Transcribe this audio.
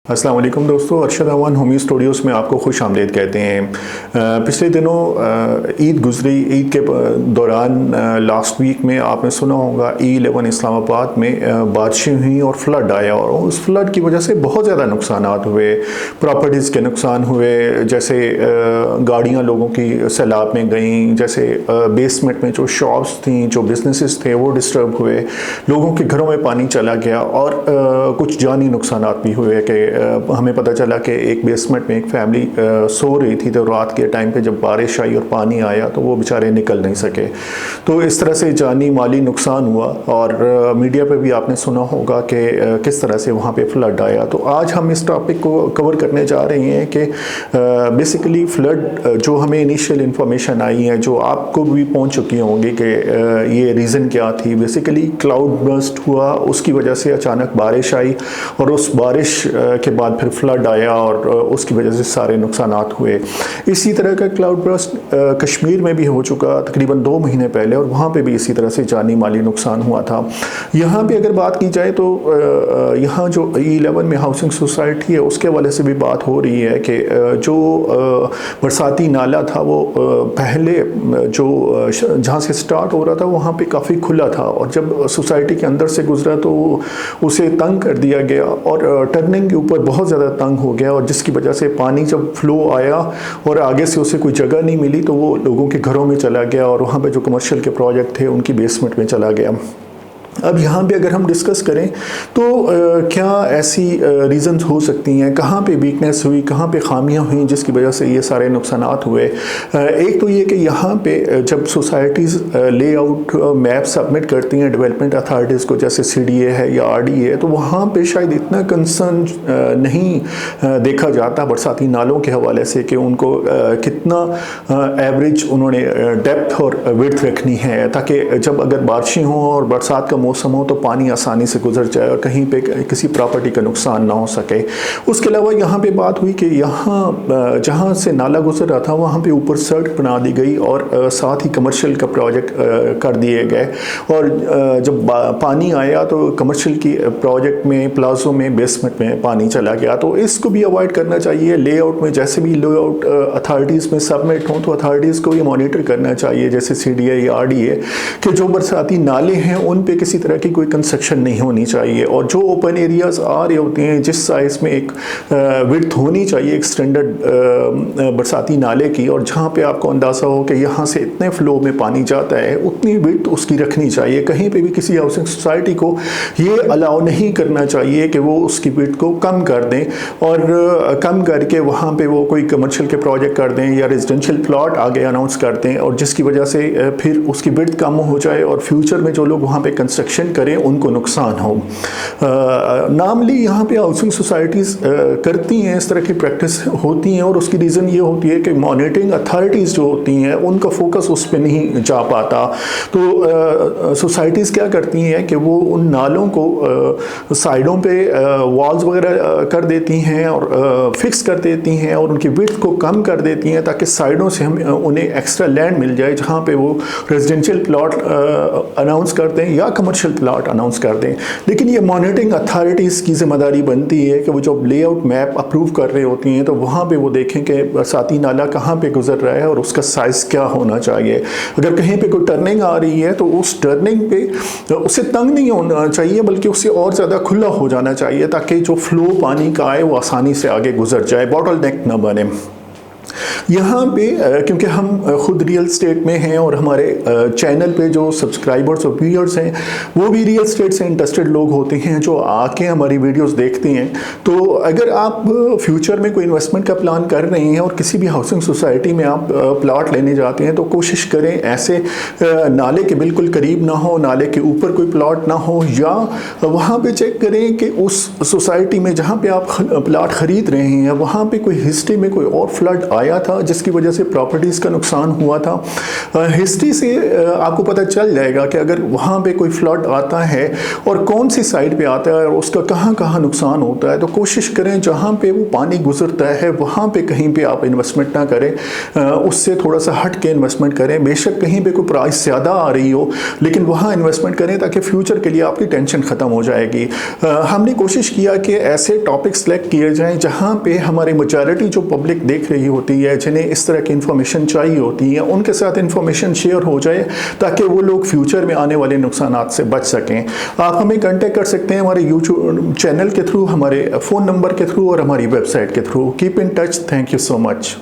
अस्सलाम वालेकुम दोस्तों, अरशद अवान होमी स्टूडियोज़ में आपको खुश आमदीद कहते हैं। पिछले दिनों ईद गुजरी। ईद के दौरान लास्ट वीक में आपने सुना होगा E11 इस्लामाबाद में बारिशें हुई और फ्लड आया, और उस फ्लड की वजह से बहुत ज़्यादा नुकसान हुए, प्रॉपर्टीज़ के नुकसान हुए, जैसे गाड़ियाँ लोगों की सैलाब में गईं, जैसे बेसमेंट में जो शॉप्स थी, जो बिजनेसेस थे वो डिस्टर्ब हुए, लोगों के घरों में पानी चला गया और कुछ जानी नुकसान भी हुए कि हमें पता चला कि एक बेसमेंट में एक फैमिली सो रही थी, तो रात के टाइम पे जब बारिश आई और पानी आया तो वो बेचारे निकल नहीं सके। तो इस तरह से जानी माली नुकसान हुआ, और मीडिया पे भी आपने सुना होगा कि किस तरह से वहाँ पे फ्लड आया। तो आज हम इस टॉपिक को कवर करने जा रहे हैं कि बेसिकली फ्लड जो हमें इनिशियल इंफॉर्मेशन आई है, जो आपको भी पहुँच चुकी होंगी कि ये रीज़न क्या थी। बेसिकली क्लाउड बर्स्ट हुआ, उसकी वजह से अचानक बारिश आई और उस बारिश के बाद फिर फ्लड आया और उसकी वजह से सारे नुकसान हुए। इसी तरह का क्लाउड बर्स्ट कश्मीर में भी हो चुका तकरीबन 2 महीने पहले, और वहाँ पे भी इसी तरह से जानी माली नुकसान हुआ था। यहाँ पे अगर बात की जाए तो यहाँ जो E11 में हाउसिंग सोसाइटी है उसके हवाले से भी बात हो रही है कि जो बरसाती नाला था वो पहले जो जहाँ से स्टार्ट हो रहा था वहाँ पे काफ़ी खुला था, और जब सोसाइटी के अंदर से गुजरा तो उसे तंग कर दिया गया और टर्निंग के ऊपर बहुत ज़्यादा तंग हो गया, और जिसकी वजह से पानी जब फ्लो आया और आगे से उसे कोई जगह नहीं मिली तो वो लोगों के घरों में चला गया, और वहाँ पे जो कमर्शियल के प्रोजेक्ट थे उनकी बेसमेंट में चला गया। अब यहाँ पे अगर हम डिस्कस करें तो क्या ऐसी रीज़न्स हो सकती हैं, कहाँ पे वीकनेस हुई, कहाँ पे खामियां हुई जिसकी वजह से ये सारे नुकसानात हुए। एक तो ये कि यहाँ पे जब सोसाइटीज़ लेआउट मैप सबमिट करती हैं डेवलपमेंट अथॉरिटीज़ को, जैसे CDA है या RDA है, तो वहाँ पे शायद इतना कंसर्न नहीं देखा जाता बरसाती नालों के हवाले से कि उनको कितना एवरेज उन्होंने डेप्थ और विड्थ रखनी है, ताकि जब अगर बारिशें हों और बरसात का मौसम हो तो पानी आसानी से गुजर जाए और कहीं पे किसी प्रॉपर्टी का नुकसान ना हो सके। उसके अलावा यहाँ पे बात हुई कि यहाँ जहाँ से नाला गुजर रहा था वहाँ पे ऊपर सड़क बना दी गई और साथ ही कमर्शियल का प्रोजेक्ट कर दिए गए, और जब पानी आया तो कमर्शियल की प्रोजेक्ट में प्लाजो में बेसमेंट में पानी चला गया। तो इसको भी अवॉइड करना चाहिए। लेआउट में जैसे भी लेआउट अथॉरिटीज़ में सबमिट हों तो अथॉरिटीज़ को ये मॉनिटर करना चाहिए, जैसे CDA या RDA, कि जो बरसाती नाले हैं उन पे किसी तरह की कोई कंस्ट्रक्शन नहीं होनी चाहिए, और जो ओपन एरियाज आ रहे होते हैं जिस साइज़ में एक विड्थ होनी चाहिए एक स्टैंडर्ड बरसाती नाले की, और जहाँ पे आपको अंदाज़ा हो कि यहाँ से इतने फ्लो में पानी जाता है उतनी विड्थ उसकी रखनी चाहिए। कहीं पे भी किसी हाउसिंग सोसाइटी को ये अलाउ नहीं करना चाहिए कि वो उसकी विड्थ को कम कर दें, और कम करके वहाँ पे वो कोई कमर्शियल के प्रोजेक्ट कर दें या रेजिडेंशियल प्लॉट आगे अनाउंस कर दें, और जिसकी वजह से फिर उसकी विड्थ कम हो जाए और फ्यूचर में जो लोग वहाँ पे कंस्ट्रक्शन करें उनको नुकसान हो। नामली यहाँ पे हाउसिंग सोसाइटीज़ करती हैं, इस तरह की प्रैक्टिस होती हैं, और उसकी रीज़न ये होती है कि मॉनिटरिंग अथॉरिटीज़ जो होती हैं उनका फोकस उस पर नहीं जा पाता। तो सोसाइटीज़ क्या करती हैं कि वो उन नालों को साइडों पे वॉल्स वगैरह कर देती हैं और फिक्स कर देती हैं, और उनकी विड्थ को कम कर देती हैं ताकि साइडों से हम उन्हें एक्स्ट्रा लैंड मिल जाए जहाँ पे वो रेजिडेंशियल प्लॉट अनाउंस कर दें या कमर्शियल प्लॉट अनाउंस कर दें। लेकिन ये मॉनिटरिंग अथॉरिटीज़ की जिम्मेदारी बनती है कि वो जो लेआउट मैप अप्रूव कर रहे होती हैं तो वहाँ पे वो देखें कि बरसाती नाला कहाँ पे गुजर रहा है और उसका साइज़ क्या होना चाहिए। अगर कहीं पे कोई टर्निंग आ रही है तो उस टर्निंग पे उससे तंग नहीं होना चाहिए, बल्कि उससे और ज़्यादा खुला हो जाना चाहिए ताकि जो फ्लो पानी का आए वो आसानी से आगे गुजर जाए, बॉटल नेक ना बने। यहाँ पे क्योंकि हम खुद रियल स्टेट में हैं और हमारे चैनल पे जो सब्सक्राइबर्स और व्यूअर्स हैं वो भी रियल स्टेट से इंटरेस्टेड लोग होते हैं जो आके हमारी वीडियोस देखते हैं, तो अगर आप फ्यूचर में कोई इन्वेस्टमेंट का प्लान कर रहे हैं और किसी भी हाउसिंग सोसाइटी में आप प्लॉट लेने जाते हैं तो कोशिश करें ऐसे नाले के बिल्कुल करीब ना हो, नाले के ऊपर कोई प्लॉट ना हो, या वहाँ पर चेक करें कि उस सोसाइटी में जहाँ पर आप प्लॉट ख़रीद रहे हैं वहाँ पर कोई हिस्ट्री में कोई और फ्लड आया आया था जिसकी वजह से प्रॉपर्टीज़ का नुकसान हुआ था। हिस्ट्री से आपको पता चल जाएगा कि अगर वहाँ पे कोई फ्लड आता है और कौन सी साइड पे आता है और उसका कहाँ कहाँ नुकसान होता है, तो कोशिश करें जहाँ पे वो पानी गुजरता है वहाँ पे कहीं पे आप इन्वेस्टमेंट ना करें, उससे थोड़ा सा हट के इन्वेस्टमेंट करें। बेशक कहीं पे कोई प्राइस ज़्यादा आ रही हो लेकिन वहाँ इन्वेस्टमेंट करें ताकि फ्यूचर के लिए आपकी टेंशन ख़त्म हो जाएगी। हमने कोशिश किया कि ऐसे टॉपिक सेलेक्ट किए जाएँ जहाँ पे हमारी मेजॉरिटी जो पब्लिक देख रही होती है, जिन्हें इस तरह की इन्फॉर्मेशन चाहिए होती है, उनके साथ इन्फॉर्मेशन शेयर हो जाए ताकि वो लोग फ्यूचर में आने वाले नुकसानात से बच सकें। आप हमें कांटेक्ट कर सकते हैं हमारे यूट्यूब चैनल के थ्रू, हमारे फ़ोन नंबर के थ्रू और हमारी वेबसाइट के through. Keep in touch. Thank you so much.